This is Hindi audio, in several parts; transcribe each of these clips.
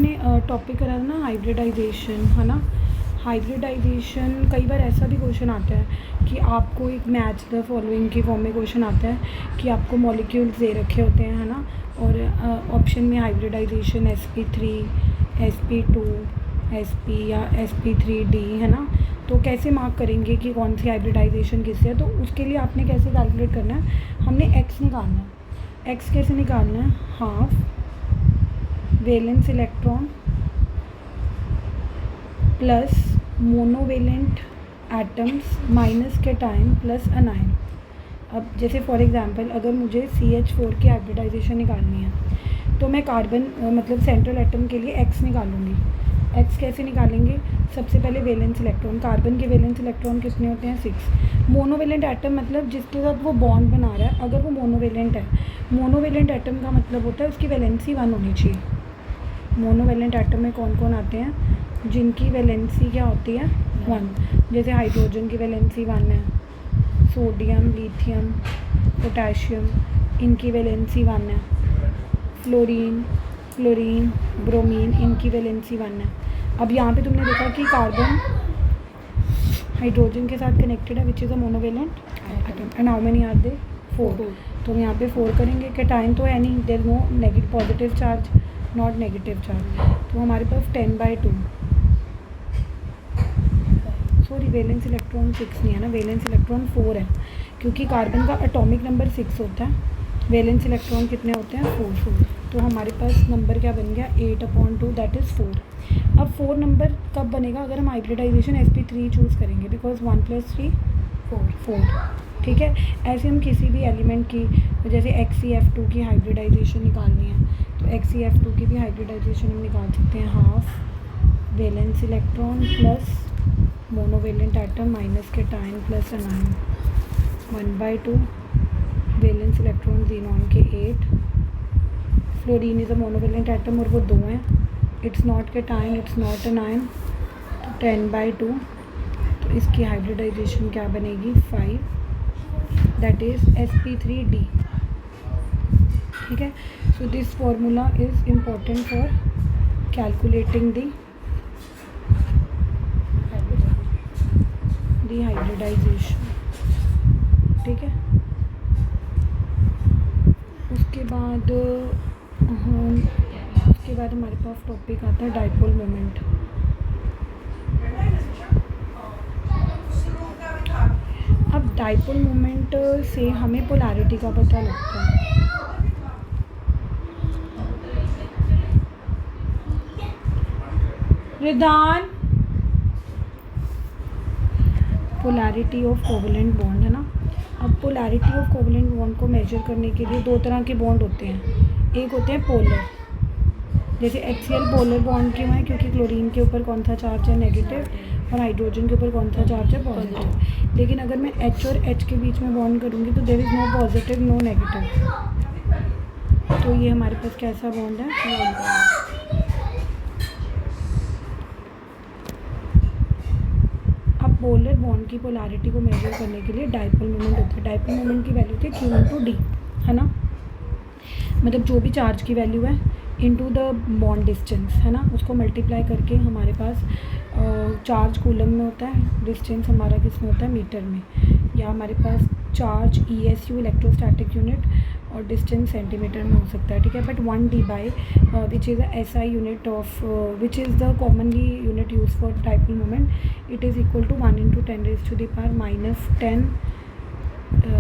हमने टॉपिक करा था ना हाइब्रिडाइजेशन, है ना। हाइब्रिडाइजेशन कई बार ऐसा भी क्वेश्चन आता है कि आपको एक मैच द फॉलोइंग के फॉर्म में क्वेश्चन आता है कि आपको मॉलिक्यूल्स दे रखे होते हैं, है ना, और ऑप्शन में हाइब्रिडाइजेशन sp3, sp2, sp या sp3d, है ना। तो कैसे मार्क करेंगे कि कौन सी हाइब्रिडाइजेशन किससे है, तो उसके लिए आपने कैसे कैलकुलेट करना है, हमने x निकालना है। x कैसे निकालना है, half valence electron plus monovalent atoms minus cation plus अनायन। अब जैसे फॉर एग्जांपल अगर मुझे CH4 की हाइब्रिडाइजेशन निकालनी है तो मैं कार्बन मतलब सेंट्रल एटम के लिए x निकालूंगी। x कैसे निकालेंगे, सबसे पहले वैलेंस इलेक्ट्रॉन, कार्बन के वैलेंस इलेक्ट्रॉन कितने होते हैं 6। मोनोवेलेंट एटम मतलब जिसके साथ वो बॉन्ड बना रहा है, अगर वो मोनोवेलेंट है, मोनोवेलेंट एटम का मतलब होता है उसकी वैलेंसी 1 होनी चाहिए। मोनोवेलेंट एटम में कौन कौन आते हैं, जिनकी वैलेंसी क्या होती है 1, जैसे हाइड्रोजन की वैलेंसी 1 है, सोडियम, लिथियम, पोटेशियम, इनकी वैलेंसी 1 है, फ्लोरीन, ब्रोमीन, इनकी वैलेंसी 1 है। अब यहाँ पे तुमने देखा कि कार्बन हाइड्रोजन के साथ कनेक्टेड है which is a monovalent atom, and how many are they 4। तो हम यहाँ पे 4 करेंगे, कैटायन तो है नहीं, there no negative positive charge not negative charge, तो हमारे पास 10/2। सॉरी वैलेंस इलेक्ट्रॉन 6 नहीं है ना, वैलेंस इलेक्ट्रॉन 4 है, क्योंकि कार्बन का एटॉमिक नंबर 6 होता है, वैलेंस इलेक्ट्रॉन कितने होते हैं 4। तो हमारे पास नंबर क्या बन गया 8/2 दैट इज़ 4। अब 4 नंबर कब बनेगा, अगर हम हाइब्रिडाइजेशन sp3 चूज़ करेंगे, बिकॉज 1 + 3 4। ठीक है, ऐसे हम किसी भी एलिमेंट की, जैसे XeF2 की हाइब्रिडाइजेशन निकालनी है तो XeF2 की भी हाइब्रिडाइजेशन हम निकाल सकते हैं, half valence electron plus monovalent atom minus cation plus अनायन, 1/2 valence electron xenon के 8, fluorine is a monovalent atom और वो 2 हैं, it's not cation, it's not अनायन, तो 10/2। तो इसकी हाइब्रिडाइजेशन क्या बनेगी 5, दैट इज़ sp3d। ठीक है, so this formula is important for calculating the hybridization. ठीक है, उसके बाद हमारे पास टॉपिक आता है डाइपोल मोमेंट। अब डाइपोल मोमेंट से हमें पोलैरिटी का पता लगता है। रिदान, पोलैरिटी ऑफ कोवेलेंट बॉन्ड, है ना। अब पोलैरिटी ऑफ कोवेलेंट बॉन्ड को मेजर करने के लिए 2 तरह के बॉन्ड होते हैं, एक होते हैं पोलर, जैसे HCl पोलर बॉन्ड क्यों है, क्योंकि क्लोरीन के ऊपर कौन सा चार्ज है नेगेटिव, और हाइड्रोजन के ऊपर कौन सा चार्ज है पॉजिटिव। लेकिन अगर मैं H और H के बीच में बॉन्ड करूँगी तो there is no positive no negative, तो ये हमारे पास कैसा बॉन्ड है, पोलर बॉन्ड की पोलैरिटी को मेजर करने के लिए डाइपोल मोमेंट होता है। डाइपोल मोमेंट की वैल्यू होती है Q/D, है ना, मतलब जो भी चार्ज की वैल्यू है इनटू द बॉन्ड डिस्टेंस, है ना, उसको मल्टीप्लाई करके हमारे पास चार्ज कूलम में होता है, डिस्टेंस हमारा किस में होता है मीटर में, या हमारे पास चार्ज ESU इलेक्ट्रोस्टैटिक यूनिट और डिस्टेंस सेंटीमीटर में हो सकता है। ठीक है, but 1D by which is the SI unit of which is the commonly unit use for dipole moment, it is equal to 1 × 10⁻10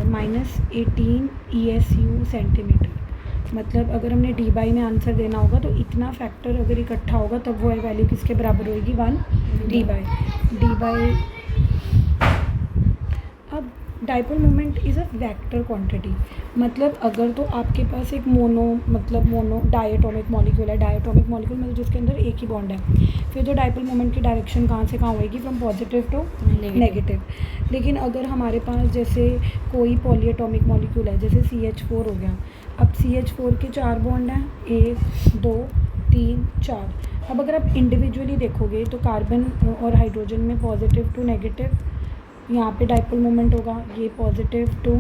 -18 ESU centimetre. मतलब अगर हमने D बाई में आंसर देना होगा तो इतना फैक्टर अगर इकट्ठा होगा तब वो वैल्यू किसके बराबर होएगी 1D बाई। अब dipole moment is a vector quantity, मतलब अगर तो आपके पास एक मोनो डायटोमिक मॉलिक्यूल है, डायटोमिक मॉलिक्यूल मतलब जिसके अंदर एक ही बॉन्ड है, फिर तो डाइपोल मोमेंट की डायरेक्शन कहाँ से कहाँ होएगी, फ्रॉम पॉजिटिव टू नेगेटिव। लेकिन अगर हमारे पास जैसे कोई पॉलीएटॉमिक मॉलिक्यूल है, जैसे CH4 हो गया, अब CH4 के 4 बॉन्ड हैं, 1 2 3 4। अब अगर आप इंडिविजुअली देखोगे तो कार्बन और हाइड्रोजन में पॉजिटिव टू नेगेटिव, यहाँ पे डाइपोल मोमेंट होगा, ये पॉजिटिव टू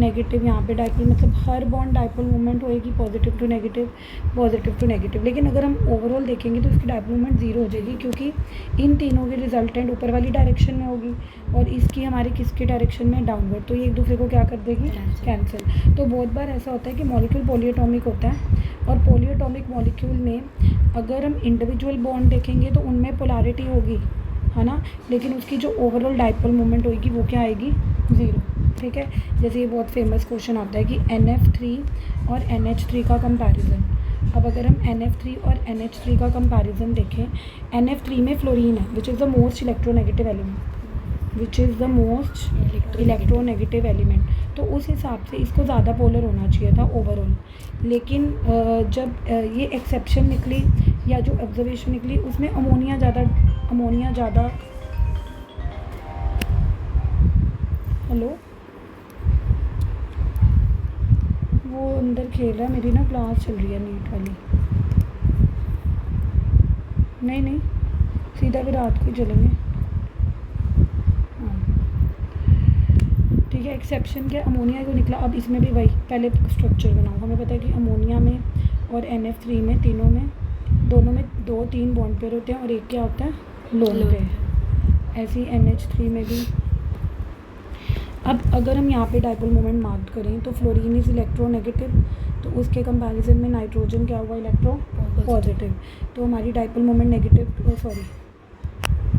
नेगेटिव यहाँ पे डाइपोल, मतलब हर बॉन्ड डाइपोल मोमेंट होएगी पॉजिटिव टू नेगेटिव। लेकिन अगर हम ओवरऑल देखेंगे तो इसकी डाइपोल मोमेंट ज़ीरो हो जाएगी, क्योंकि इन तीनों की रिजल्टेंट ऊपर वाली डायरेक्शन में होगी और इसकी हमारी किसकी डायरेक्शन में, डाउनवर्ड। तो ये एक दूसरे को क्या कर देगी, कैंसिल। तो बहुत बार ऐसा होता है कि मॉलिक्यूल पॉलीएटॉमिक होता है, और पॉलीएटॉमिक मॉलिक्यूल में अगर हम इंडिविजुअल बॉन्ड देखेंगे तो उनमें पोलैरिटी होगी, है ना, लेकिन उसकी जो ओवरऑल डाइपोल मोमेंट होगी वो क्या आएगी, ज़ीरो। ठीक है, जैसे ये बहुत फेमस क्वेश्चन आता है कि NF3 और NH3 का कंपैरिजन। अब अगर हम NF3 और NH3 का कंपैरिजन देखें, NF3 में फ्लोरीन है which is the most electronegative element, तो उस हिसाब से इसको ज़्यादा पोलर होना चाहिए था ओवरऑल। लेकिन जब ये एक्सेप्शन निकली या जो ऑब्जर्वेशन निकली उसमें अमोनिया ज़्यादा हेलो, वो अंदर खेल रहा है, मेरी ना क्लास चल रही है नीट वाली। नहीं सीधा भी रात को ही चलेंगे। हाँ ठीक है, एक्सेप्शन क्या, अमोनिया को निकला। अब इसमें भी वही पहले स्ट्रक्चर बनाओ। हमें पता है कि अमोनिया में और NF3 में दोनों में 2-3 बॉन्ड पेयर होते हैं और एक क्या होता है, लोन पेयर। ऐसे ही NH3 में भी। अब अगर हम यहाँ पे डाइपोल मोमेंट मार्क करें तो फ्लोरीन इज़ इलेक्ट्रोनेगेटिव, तो उसके कंपैरिजन में नाइट्रोजन क्या हुआ, इलेक्ट्रो पॉजिटिव। तो हमारी dipole moment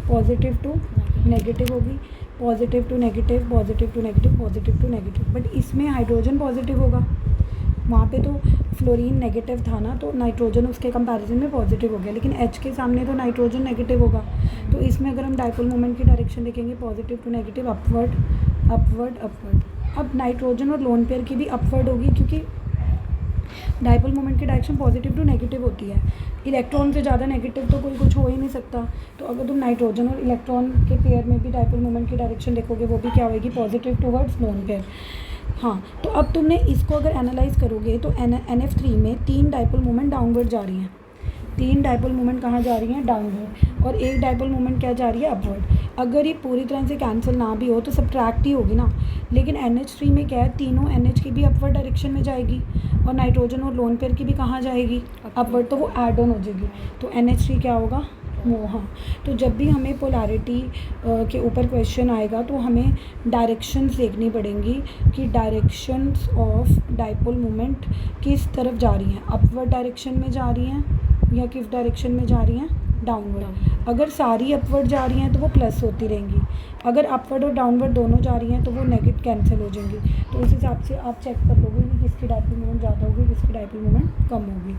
positive to negative होगी, पॉजिटिव टू नेगेटिव। बट इसमें हाइड्रोजन पॉजिटिव होगा, वहाँ पे तो फ्लोरीन नेगेटिव था ना, तो नाइट्रोजन उसके कंपैरिजन में पॉजिटिव हो गया, लेकिन H के सामने तो नाइट्रोजन नेगेटिव होगा। तो इसमें अगर हम डाइपोल मोमेंट की डायरेक्शन देखेंगे पॉजिटिव टू नेगेटिव, अपवर्ड। अब नाइट्रोजन और लोन पेयर की भी अपवर्ड होगी, क्योंकि डाइपोल मोमेंट की डायरेक्शन पॉजिटिव टू नेगेटिव होती है। इलेक्ट्रॉन से ज़्यादा नेगेटिव तो कोई कुछ हो ही नहीं सकता। तो अगर तुम नाइट्रोजन और इलेक्ट्रॉन के पेयर में भी डाइपोल मोमेंट की डायरेक्शन देखोगे वो भी क्या होगी, पॉजिटिव टूवर्ड्स लोन पेयर। हाँ, तो अब तुमने इसको अगर एनालाइज करोगे तो NF3 में 3 डाइपोल मोमेंट डाउनवर्ड जा रही हैं, 3 डाइपोल मोमेंट कहाँ जा रही हैं, डाउनवर्ड, और एक डाइपोल मोमेंट क्या जा रही है, अपवर्ड। अगर ये पूरी तरह से कैंसिल ना भी हो तो सब्ट्रैक्ट ही होगी ना। लेकिन NH3 में क्या है, तीनों NH की भी अपवर्ड डायरेक्शन में जाएगी और नाइट्रोजन और लोन पेयर की भी कहाँ जाएगी, अपवर्ड, तो वो ऐड ऑन हो जाएगी। तो NH3 क्या होगा, हाँ। तो जब भी हमें पोलैरिटी के ऊपर क्वेश्चन आएगा तो हमें डायरेक्शंस देखनी पड़ेंगी कि डायरेक्शंस ऑफ डाइपोल मोमेंट किस तरफ जा रही हैं, अपवर्ड डायरेक्शन में जा रही हैं या किस डायरेक्शन में जा रही हैं, डाउनवर्ड। अगर सारी अपवर्ड जा रही हैं तो वो प्लस होती रहेंगी, अगर अपवर्ड और डाउनवर्ड दोनों जा रही हैं तो वो नेगेटिव कैंसिल हो जाएंगी। तो उस हिसाब से आप चेक कर लोगे कि किसकी डाइपोल मोमेंट ज़्यादा होगी, किसकी डाइपोल मोमेंट कम होगी।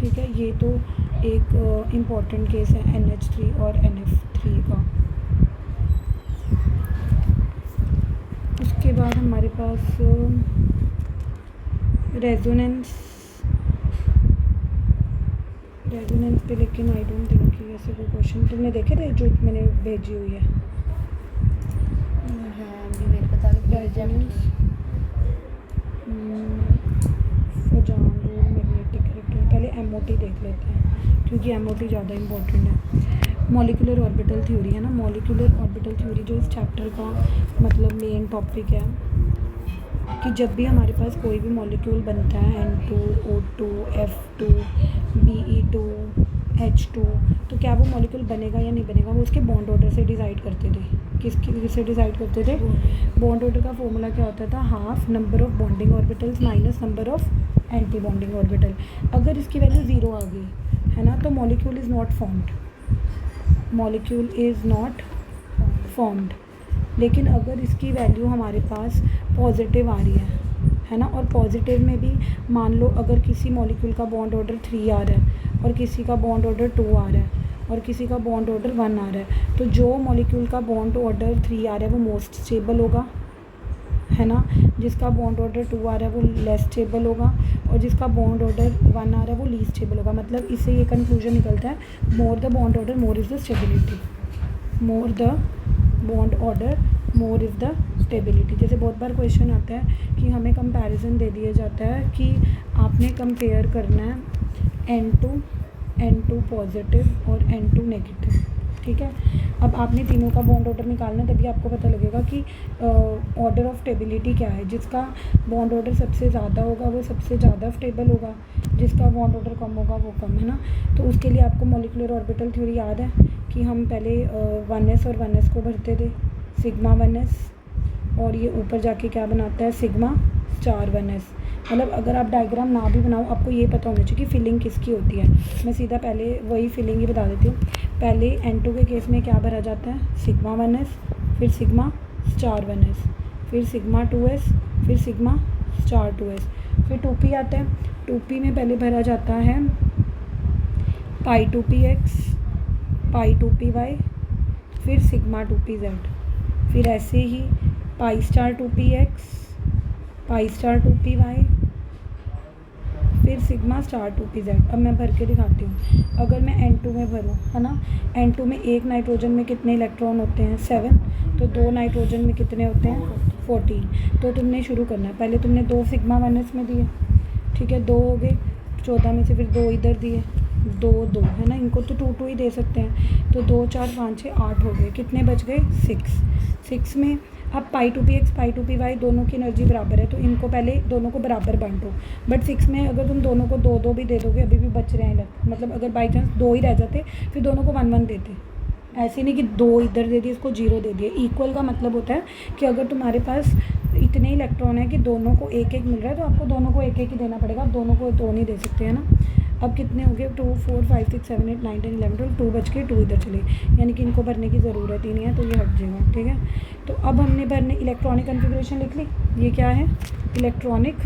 ठीक है, ये तो एक इम्पॉर्टेंट केस है NH3 और NF3 का। उसके बाद हमारे पास रेजोनेंस पे, लेकिन आई डोंट थिंक कि ऐसे कोई क्वेश्चन तुमने देखे थे जो मैंने भेजी हुई है। हाँ जी, मेरे पता रेजोनेंस मैग्नेटिक इलेक्ट्रॉन, पहले MOT देख लेते हैं क्योंकि MOT ज़्यादा इम्पोर्टेंट है। मॉलिक्यूलर ऑर्बिटल थ्योरी है ना, मॉलिक्यूलर ऑर्बिटल थ्योरी जो इस चैप्टर का मतलब मेन टॉपिक है कि जब भी हमारे पास कोई भी मॉलिक्यूल बनता है N2, O2, F2, Be2, H2, तो क्या वो मॉलिक्यूल बनेगा या नहीं बनेगा, वो उसके बॉन्ड ऑर्डर से डिसाइड करते थे। किससे डिसाइड करते थे, बॉन्ड ऑर्डर का फॉर्मूला क्या होता था, half number of bonding orbitals minus number of anti bonding orbital. अगर इसकी वैल्यू 0 आ गई है ना तो मॉलिक्यूल इज़ नॉट फॉर्म्ड। लेकिन अगर इसकी वैल्यू हमारे पास पॉजिटिव आ रही है ना, और पॉजिटिव में भी मान लो अगर किसी मॉलिक्यूल का बॉन्ड ऑर्डर 3 आ रहा है और किसी का बॉन्ड ऑर्डर 2 आ रहा है और किसी का बॉन्ड ऑर्डर 1 आ रहा है, तो जो मॉलिक्यूल का बॉन्ड ऑर्डर 3 आ रहा है वो मोस्ट स्टेबल होगा, है ना, जिसका बॉन्ड ऑर्डर 2 आ रहा है वो लेस स्टेबल होगा और जिसका बॉन्ड ऑर्डर 1 आ रहा है वो लीस्ट स्टेबल होगा। मतलब इससे ये कंक्लूजन निकलता है, more the bond order more is the stability, more the bond order more is the stability. जैसे बहुत बार क्वेश्चन आता है कि हमें कंपैरिजन दे दिया जाता है कि आपने कंपेयर करना है N2 पॉजिटिव और N2 नेगेटिव, ठीक है। अब आपने तीनों का बॉन्ड ऑर्डर निकालना है, तभी आपको पता लगेगा कि ऑर्डर ऑफ स्टेबिलिटी क्या है। जिसका बॉन्ड ऑर्डर सबसे ज़्यादा होगा वो सबसे ज़्यादा स्टेबल होगा, जिसका बॉन्ड ऑर्डर कम होगा वो कम, है ना। तो उसके लिए आपको मॉलिक्यूलर ऑर्बिटल थ्योरी याद है कि हम पहले 1s और 1s को भरते थे, सिग्मा 1s, और ये ऊपर जाके क्या बनाता है, सिग्मा स्टार 1s। मतलब अगर आप डायग्राम ना भी बनाओ, आपको ये पता होना चाहिए कि फिलिंग किसकी होती है। मैं सीधा पहले वही फिलिंग ही बता देती हूँ। पहले N2 के केस में क्या भरा जाता है, सिग्मा 1s, फिर सिग्मा स्टार 1s, फिर सिग्मा 2s, फिर सिग्मा स्टार 2s, फिर 2p आता है। 2p में पहले भरा जाता है पाई 2px, पाई 2py, फिर सिग्मा 2pz, फिर ऐसे ही pi star 2px, pi star 2py, फिर सिग्मा स्टार 2pz। अब मैं भर के दिखाती हूँ। अगर मैं N2 में भरूँ, है ना, N2 में एक नाइट्रोजन में कितने इलेक्ट्रॉन होते हैं, 7। तो 2 नाइट्रोजन में कितने होते हैं, 14। तो तुमने शुरू करना है, पहले तुमने 2 सिग्मा 1s में दिए, ठीक है, 2 हो गए, 14 में से फिर 2 इधर दिए, 2 2, है ना, इनको तो 2 2 ही दे सकते हैं। तो 2 4 5 6 8 हो गए, कितने बच गए, 6 में। अब पाई 2px पाई 2py दोनों की एनर्जी बराबर है, तो इनको पहले दोनों को बराबर बांटो। बट 6 में अगर तुम दोनों को 2 2 भी दे दोगे, अभी भी बच रहे हैं मतलब अगर बाई चांस 2 ही रह जाते, फिर दोनों को 1 1 देते। ऐसे नहीं कि 2 इधर दे दिए, इसको 0 दे दिए। इक्वल का मतलब होता है कि अगर तुम्हारे पास इतने इलेक्ट्रॉन है कि दोनों को एक एक मिल रहा है, तो आपको दोनों को एक एक ही देना पड़ेगा, आप दोनों को 2 नहीं दे सकते, है ना। अब कितने हो गए, 2 4 5 6 7 8 9 10 11 12, 2 बच के 2 इधर चले, यानी कि इनको भरने की ज़रूरत ही नहीं है, तो ये हट जाएगा, ठीक है। तो अब हमने भरने इलेक्ट्रॉनिक कॉन्फ़िगरेशन लिख ली। ये क्या है, इलेक्ट्रॉनिक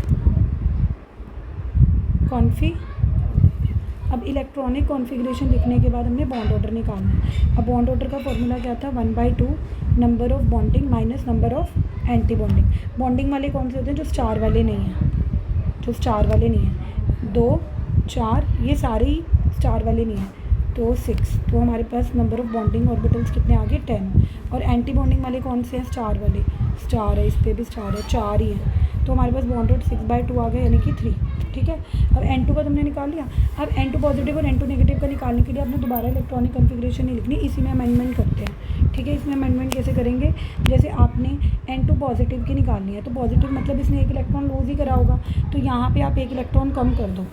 अब इलेक्ट्रॉनिक कॉन्फ़िगरेशन लिखने के बाद हमने बॉन्ड ऑर्डर निकालना है। अब बॉन्ड ऑर्डर का फॉर्मूला क्या था, 1/2 number of bonding minus number of anti bonding. Bonding वाले कौन से होते हैं, जो स्टार वाले नहीं हैं, जो स्टार वाले नहीं हैं, 2 4 ये सारे ही स्टार वाले नहीं हैं, तो 6। तो हमारे पास नंबर ऑफ़ बॉन्डिंग ऑर्बिटल्स कितने आ गए, 10। और एंटी बॉन्डिंग वाले कौन से हैं, स्टार वाले, स्टार है, इस पर भी स्टार है, 4 ही हैं। तो हमारे पास बॉन्ड ऑर्डर 6/2 आ गया, यानी कि 3, ठीक है। अब N2 का तुमने निकाल लिया। अब N2 पॉजिटिव और N2 नेगेटिव का निकालने के लिए आपने दोबारा इलेक्ट्रॉनिक कॉन्फ़िगरेशन नहीं लिखनी, इसी में अमेंडमेंट करते हैं, ठीक है। इसमें अमेंडमेंट कैसे करेंगे, जैसे आपने N2 पॉजिटिव की निकालनी है, तो पॉजिटिव मतलब इसने एक इलेक्ट्रॉन लूज़ ही करा होगा, तो यहाँ पे आप एक इलेक्ट्रॉन कम कर दो।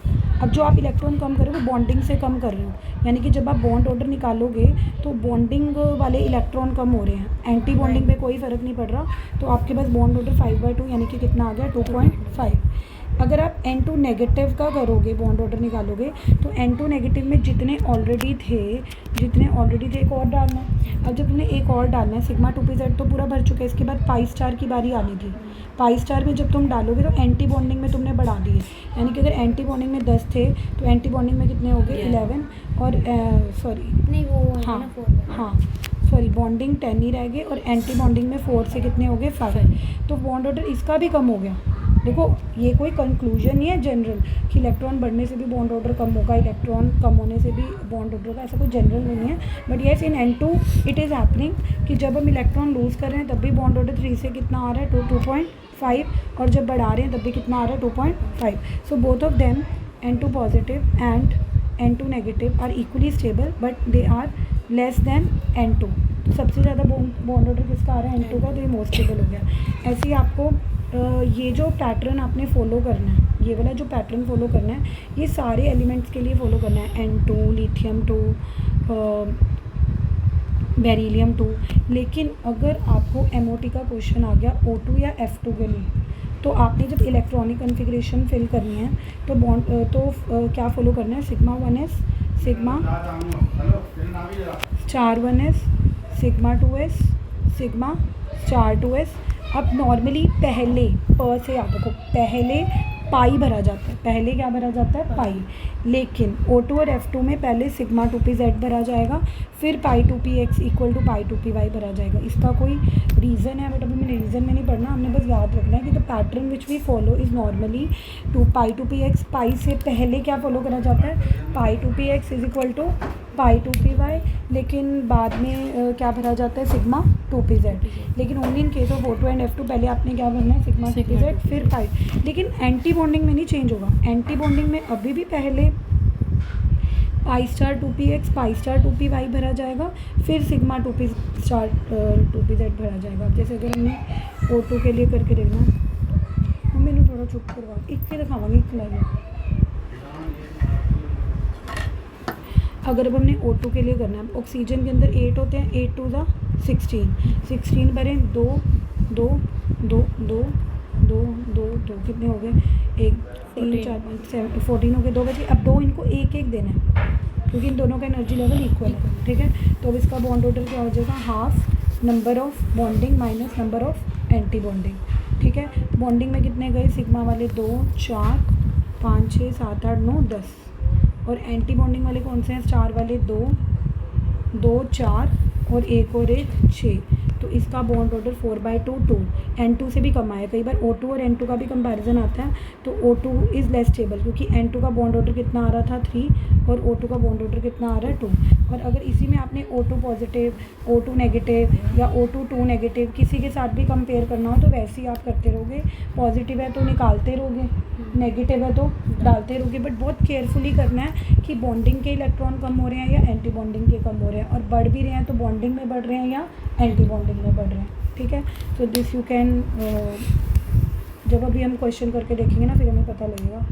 अब जो आप इलेक्ट्रॉन कम कर रहे हो वो बॉन्डिंग से कम कर रहे हो, यानी कि जब आप बॉन्ड ऑर्डर निकालोगे तो बॉन्डिंग वाले इलेक्ट्रॉन कम हो रहे हैं, एंटी बॉन्डिंग पे कोई फ़र्क नहीं पड़ रहा। तो आपके पास बॉन्ड ऑर्डर 5/2 यानी कि कितना आ गया, 2.5। अगर आप N2 नेगेटिव का करोगे, बॉन्ड ऑर्डर निकालोगे, तो N2 नेगेटिव में जितने ऑलरेडी थे एक और डालना है। अब जब तुमने एक और डालना है, सिग्मा 2pz तो पूरा भर चुका है, इसके बाद पाई स्टार की बारी आनी थी। पाई स्टार में जब तुम डालोगे तो एंटी बॉन्डिंग में तुमने बढ़ा दिए, यानी कि अगर एंटी बॉन्डिंग में 10 थे तो एंटी बॉन्डिंग में कितने हो गए, 11। और सॉरी बॉन्डिंग 10 ही रह गए, और एंटी बॉन्डिंग में 4 से कितने हो गए, 5। तो बॉन्ड ऑर्डर इसका भी कम हो गया। देखो ये कोई कंक्लूजन नहीं है जनरल कि इलेक्ट्रॉन बढ़ने से भी बॉन्ड ऑर्डर कम होगा, इलेक्ट्रॉन कम होने से भी बॉन्ड ऑर्डर का, ऐसा कोई जनरल नहीं है। But yes, in N2 it is happening कि जब हम इलेक्ट्रॉन लूज़ कर रहे हैं तब भी बॉन्ड ऑर्डर 3 से कितना आ रहा है, 2.5, और जब बढ़ा रहे हैं तब भी कितना आ रहा है, 2.5। So both of them, N2 positive and N2 negative are equally stable, but they are less than N2। तो सबसे ज़्यादा बॉन्ड ऑर्डर किसका आ रहा है, N2 का, तो ये मोस्ट स्टेबल हो गया। ऐसे ही आपको ये जो पैटर्न आपने फॉलो करना है, ये वाला जो पैटर्न फॉलो करना है, ये सारे एलिमेंट्स के लिए फॉलो करना है, N2, लिथियम 2, बेरिलियम 2। लेकिन अगर आपको MOT का क्वेश्चन आ गया O2 या F2 के लिए, तो आपने जब इलेक्ट्रॉनिक कॉन्फ़िगरेशन फिल करनी है तो क्या फॉलो करना है, sigma 1s, sigma star 1s, sigma 2s, sigma star 2s। अब नॉर्मली पहले से याद रखो, पहले पाई भरा जाता है, पहले क्या भरा जाता है, पाई। लेकिन O2 और F2 में पहले सिग्मा 2pz भरा जाएगा, फिर पाई 2px equal to pi 2py भरा जाएगा। इसका कोई रीज़न है, बट अभी मैंने रीज़न में नहीं पढ़ना, हमने बस याद रखना है कि the pattern which we follow is normally pi 2px। Pi से पहले क्या फॉलो करा जाता है, pi 2px is equal to pi 2py, लेकिन बाद में क्या भरा जाता है, सिग्मा 2pz। लेकिन only in case of O2 and F2 पहले आपने क्या भरना है, सिग्मा 2pz, फिर पाई। लेकिन एंटी बॉन्डिंग में नहीं चेंज होगा, एंटी बॉन्डिंग में अभी भी पहले pi star 2p(x) pi star 2p(y) भरा जाएगा, फिर सिग्मा 2p स्टार 2pz भरा जाएगा। अब जैसे अगर हमने O2 के लिए करके देखना, मैंने थोड़ा चुप करवा एक के दिखावांगी एक लाइन। अगर अब हमने O2 के लिए करना है, ऑक्सीजन के अंदर 8 होते हैं, 8 2 16 भरें, 2 2 2 2 2 2 2 कितने हो गए, 1 3 4 5 7 14 हो गए, 2 बचे। अब 2 इनको एक एक देना है क्योंकि इन दोनों का एनर्जी लेवल इक्वल है, ठीक है। तो अब इसका बॉन्ड ऑर्डर क्या हो जाएगा, half number of bonding minus number of anti bonding, ठीक है। बॉन्डिंग में कितने गए, सिग्मा वाले 2 4 5 6 7 8 9 10, और एंटी बॉन्डिंग वाले कौन से हैं, स्टार वाले 2 2 4 और एक और एक 6। तो इसका बॉन्ड ऑर्डर 4/2 2, N2 से भी कम आया। कई बार O2 और N2 का भी कंपैरिजन आता है, तो O2 इज़ लेस स्टेबल क्योंकि N2 का बॉन्ड ऑर्डर कितना आ रहा था 3 और O2 का बॉन्ड ऑर्डर कितना आ रहा है 2। और अगर इसी में आपने O2 पॉजिटिव, O2 नेगेटिव या O2 2 नेगेटिव किसी के साथ भी कंपेयर करना हो तो वैसे ही आप करते रहोगे। पॉजिटिव है तो निकालते रहोगे, नेगेटिव है तो डालते रहोगे, बट बहुत केयरफुली करना है कि बॉन्डिंग के इलेक्ट्रॉन कम हो रहे हैं या एंटी बॉन्डिंग के कम हो रहे हैं, और बढ़ भी रहे हैं तो बॉन्डिंग में बढ़ रहे हैं या एंटी बॉन्डिंग में बढ़ रहे हैं, ठीक है। सो दिस यू कैन, जब अभी हम क्वेश्चन करके देखेंगे ना फिर हमें पता लगेगा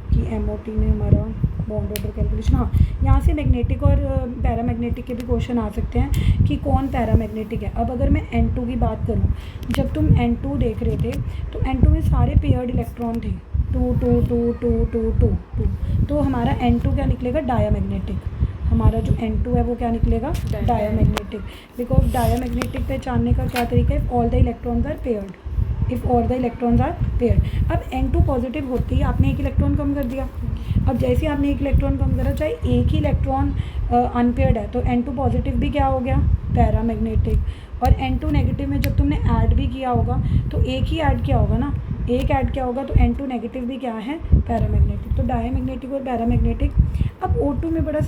कि MOT में हमारा बॉन्ड ऑर्डर कैलकुलेशन। हाँ, यहाँ से मैग्नेटिक और पैरामैग्नेटिक के भी क्वेश्चन आ सकते हैं कि कौन पैरामैग्नेटिक है। अब अगर मैं N2 की बात करूँ, जब तुम N2 देख रहे थे तो N2 में सारे पेयर्ड इलेक्ट्रॉन थे, 2 2 2 2 2 2 2, तो हमारा N2 क्या निकलेगा, डायामैग्नेटिक। हमारा जो N2 है वो क्या निकलेगा, डायामैग्नेटिक। बिकॉज डायामैग्नेटिक पहचानने का क्या तरीका है, all the electrons are paired, if all the electrons are paired. अब N2 पॉजिटिव होते ही आपने एक इलेक्ट्रॉन कम कर दिया। अब जैसे ही आपने एक इलेक्ट्रॉन कम करा, चाहे एक ही इलेक्ट्रॉन अनपेयर्ड है, तो N2 पॉजिटिव भी क्या हो गया, पैरामैग्नेटिक। और N2 नेगेटिव में जब तुमने ऐड भी किया होगा तो एक ही ऐड किया होगा ना, एक ऐड किया होगा, तो N2 नेगेटिव भी क्या है, पैरामैग्नेटिक। तो डायामैग्नेटिक और पैरामैग्नेटिक। अब O2 में बड़ा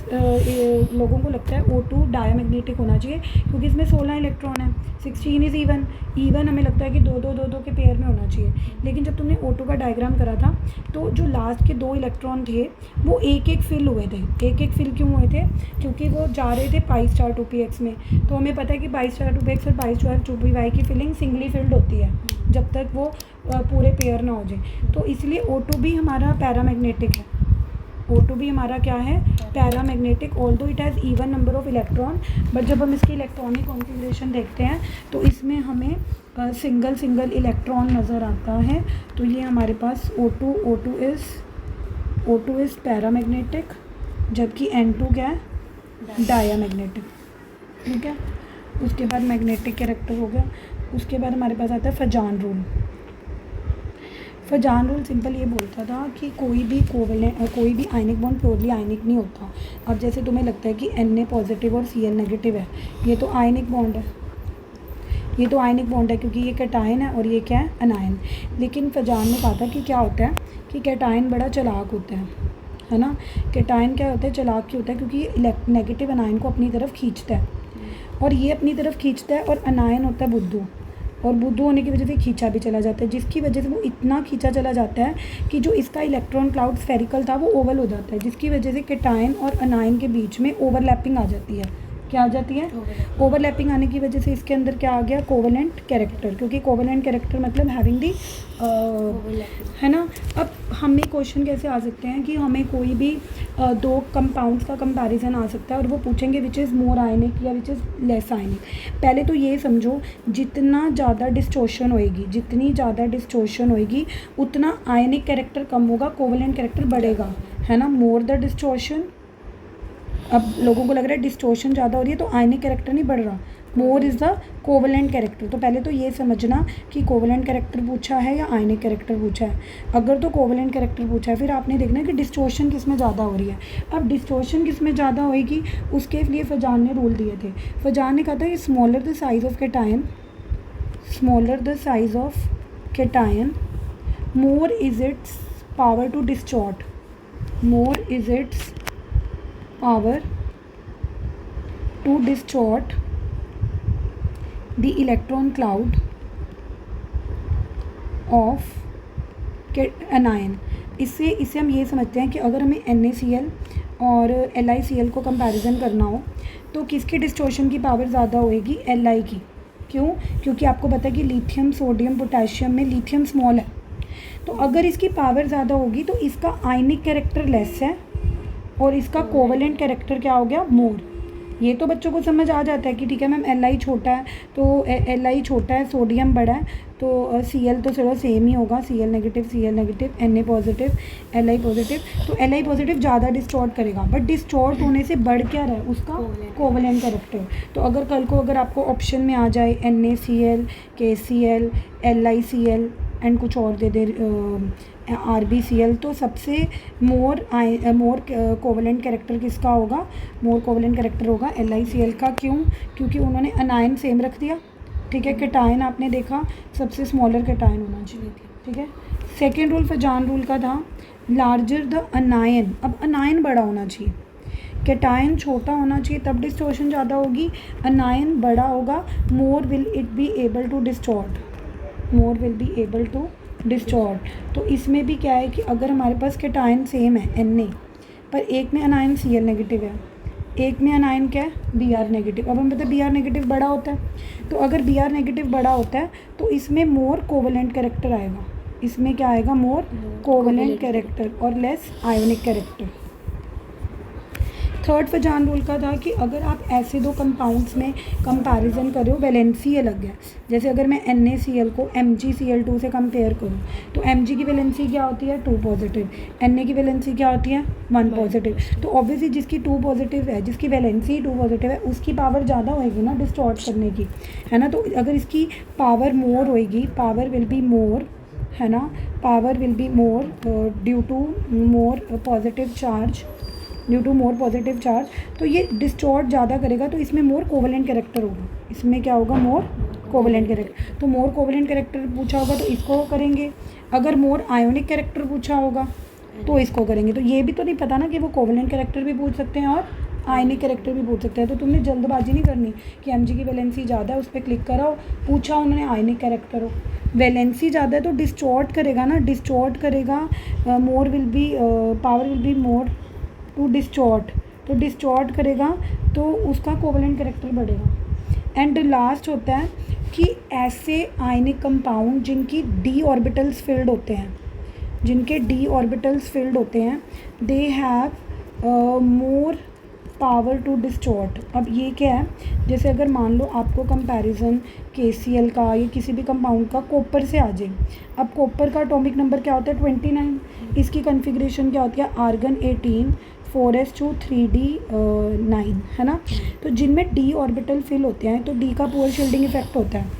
लोगों को लगता है O2 डायामैग्नेटिक होना चाहिए क्योंकि इसमें 16 इलेक्ट्रॉन है, 16 इज़ ईवन हमें लगता है कि 2 2 2 2 के पेयर में होना चाहिए। लेकिन जब तुमने O2 का डायग्राम करा था तो जो लास्ट के 2 इलेक्ट्रॉन थे वो एक एक फिल हुए थे। एक एक फिल क्यों हुए थे, क्योंकि वो जा रहे थे पाई स्टार 2px में। तो हमें पता है कि पाई स्टार 2px और पाई स्टार 2py की फिलिंग सिंगली फिल्ड होती है जब तक वो पूरे पेयर ना हो जाए। तो इसलिए O2 भी हमारा पैरामैग्नेटिक है, O2 भी हमारा क्या है, paramagnetic, although it has even number of electron. But जब हम इसकी इलेक्ट्रॉनिक कॉन्फ़िगरेशन देखते हैं तो इसमें हमें सिंगल इलेक्ट्रॉन नज़र आता है। तो ये हमारे पास O2 इज़ पैरामैग्नेटिक, जबकि N2 क्या है, डायामैग्नेटिक, ठीक है। उसके बाद मैग्नेटिक कैरेक्टर हो गया। उसके बाद हमारे पास आता है Fazan rule. Fazan rule simple ये बोलता था कि कोई भी आयनिक बॉन्ड प्योरली आयनिक नहीं होता। अब जैसे तुम्हें लगता है कि Na पॉजिटिव और Cl नेगेटिव है, ये तो आयनिक बॉन्ड है, ये तो आयनिक बॉन्ड है क्योंकि ये कैटायन है और ये क्या है, अनायन। लेकिन फजान ने कहा था कि क्या होता है कि कैटायन बड़ा चालाक होता है ना। कैटायन क्या होता है, चालाक क्यों होता है, क्योंकि नेगेटिव अनायन को अपनी तरफ खींचता है और ये अपनी तरफ खींचता है, और अनायन होता है बुद्धू, और बुद्धू होने की वजह से खींचा भी चला जाता है, जिसकी वजह से वो इतना खींचा चला जाता है कि जो इसका इलेक्ट्रॉन क्लाउड स्फेरिकल था वो ओवल हो जाता है, जिसकी वजह से कैटायन और अनायन के बीच में ओवरलैपिंग आ जाती है। क्या आ जाती है, ओवरलैपिंग आने की वजह से इसके अंदर क्या आ गया, कोवेलेंट कैरेक्टर, क्योंकि कोवेलेंट कैरेक्टर मतलब हैविंग दी, है ना। अब हमें क्वेश्चन कैसे आ सकते हैं कि हमें कोई भी 2 कंपाउंड्स का कंपैरिजन आ सकता है और वो पूछेंगे विच इज़ मोर आयनिक या विच इज़ लेस आयनिक। पहले तो ये समझो, जितना ज़्यादा डिस्टोर्शन होएगी, जितनी ज़्यादा डिस्टोर्शन होएगी उतना आयनिक कैरेक्टर कम होगा, कोवेलेंट कैरेक्टर बढ़ेगा, है ना। मोर द डिस्टोर्शन, अब लोगों को लग रहा है डिस्टोर्शन ज़्यादा हो रही है तो आयनिक कैरेक्टर नहीं बढ़ रहा, मोर इज़ द कोवेलेंट कैरेक्टर। तो पहले तो ये समझना कि कोवेलेंट कैरेक्टर पूछा है या आयनिक कैरेक्टर पूछा है। अगर तो कोवेलेंट कैरेक्टर पूछा है, फिर आपने देखना है कि डिस्टोर्शन किस में ज़्यादा हो रही है। अब डिस्टोर्शन किस में ज़्यादा होएगी, उसके लिए फजान ने रूल दिए थे। फजान ने कहा था कि smaller the size of cation more is its power to distort, more is its power to distort the electron cloud of anion। इससे हम ये समझते हैं कि अगर हमें NaCl और LiCl को कंपैरिजन करना हो तो किसकी डिस्टॉर्शन की पावर ज़्यादा होएगी? Li की। क्यों? क्योंकि आपको पता है कि लिथियम, सोडियम, पोटेशियम में लिथियम स्मॉल है, तो अगर इसकी पावर ज़्यादा होगी तो इसका आयनिक कैरेक्टर लेस है और इसका कोवलेंट कैरेक्टर क्या हो गया? मोर। ये तो बच्चों को समझ आ जाता है कि ठीक है मैम Li छोटा है तो Li छोटा है, सोडियम बड़ा है, तो Cl तो चलो सेम ही होगा, Cl negative, Na positive, Li positive, तो Li पॉजिटिव ज़्यादा डिस्टॉर्ट करेगा, बट डिस्टॉर्ट होने से बढ़ क्या रहा है? उसका कोवलेंट कैरेक्टर। तो अगर कल को अगर आपको ऑप्शन में आ जाए NaCl, KCl, LiCl एंड कुछ और दे दे RbCl, तो सबसे मोर कोवलेंट कैरेक्टर किसका होगा? मोर कोवलेंट कैरेक्टर होगा LiCl का। क्यों? क्योंकि उन्होंने अनायन सेम रख दिया, ठीक है। कैटायन आपने देखा सबसे स्मॉलर कैटायन होना चाहिए, ठीक है। सेकेंड रूल फजान रूल का था लार्जर द अनायन, अब अनायन बड़ा होना चाहिए, कैटायन छोटा होना चाहिए तब डिस्टॉर्शन ज़्यादा होगी, अनायन बड़ा होगा, more will it be able to distort, more will be able to distort. तो इसमें भी क्या है कि अगर हमारे पास कैटायन सेम है Na, पर एक में अनायन Cl नेगेटिव है, एक में अनायन क्या है? Br negative. अब हम पता है Br नेगेटिव बड़ा होता है, तो अगर Br नेगेटिव बड़ा होता है तो इसमें मोर कोवलेंट कैरेक्टर आएगा, इसमें क्या आएगा? मोर कोवलेंट कैरेक्टर और less ionic character. Third Fajans rule का था कि अगर आप ऐसे दो कंपाउंड्स में कंपैरिजन करो, वैलेंसी अलग है, जैसे अगर मैं NaCl को MgCl2 से कंपेयर करूँ तो Mg की वैलेंसी क्या होती है? 2 पॉजिटिव, Na की वैलेंसी क्या होती है? 1 पॉजिटिव। तो ऑब्वियसली जिसकी 2 पॉजिटिव है, जिसकी वैलेंसी 2 पॉजिटिव है, उसकी पावर ज़्यादा होएगी ना डिस्टॉर्ट करने की, है ना। तो अगर इसकी पावर मोर होएगी, पावर विल बी मोर, है ना, power will be more due to more positive charge, due to more positive charge, तो ये डिस्टॉर्ट ज़्यादा करेगा, तो इसमें मोर कोवलेंट कैरेक्टर होगा, इसमें क्या होगा? मोर कोवलेंट कैरेक्टर। तो मोर कोवलेंट कैरेक्टर पूछा होगा तो इसको करेंगे, अगर मोर आयोनिक कैरेक्टर पूछा होगा तो इसको करेंगे। तो ये भी तो नहीं पता ना कि वो कोवलेंट कैरेक्टर भी पूछ सकते हैं और आयनिक कैरेक्टर भी पूछ सकते हैं, तो तुमने जल्दबाजी नहीं करनी कि Mg की वैलेंसी ज़्यादा है उस पर क्लिक कराओ, पूछा उन्होंने आयनिक कैरेक्टर हो, वैलेंसी ज़्यादा है तो डिस्टॉर्ट करेगा ना, डिस्टॉर्ट करेगा, more will be power will be more to distort, तो डिस्टॉर्ट करेगा तो उसका कोवलेंट कैरेक्टर बढ़ेगा। एंड लास्ट होता है कि ऐसे आयनिक कंपाउंड जिनकी d ऑर्बिटल्स फिल्ड होते हैं, जिनके d ऑर्बिटल्स फिल्ड होते हैं, they have more power to distort. अब ये क्या है? जैसे अगर मान लो आपको कंपैरिजन KCl का या किसी भी कंपाउंड का कॉपर से आ जाए, अब कॉपर का एटॉमिक नंबर क्या होता है? 29, इसकी कॉन्फ़िगरेशन क्या होती है? आर्गन 18 4s2 3d9, है ना। तो जिनमें d ऑर्बिटल फिल होते हैं तो d का पुअर शील्डिंग इफेक्ट होता है,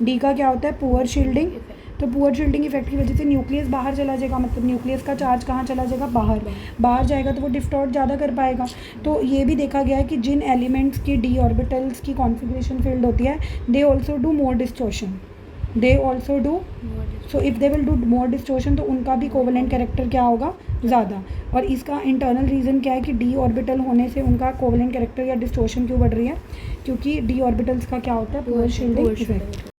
d का क्या होता है? Poor shielding. तो पुअर शील्डिंग इफेक्ट की वजह से न्यूक्लियस बाहर चला जाएगा, मतलब न्यूक्लियस का चार्ज कहाँ चला जाएगा? बाहर जाएगा, तो वो डिस्टॉर्ट ज़्यादा कर पाएगा। तो ये भी देखा गया है कि जिन एलिमेंट्स की d ऑर्बिटल्स की कॉन्फ़िगरेशन फील्ड होती है, they also do more distortion, they also do, so if they will do more distortion तो उनका भी कोवलेंट कैरेक्टर क्या होगा? ज़्यादा। और इसका इंटरनल रीज़न क्या है कि d ऑर्बिटल होने से उनका कोवलेंट कैरेक्टर या डिस्टॉर्शन क्यों बढ़ रही है? क्योंकि d ऑर्बिटल्स का क्या होता है? Poor shielding effect.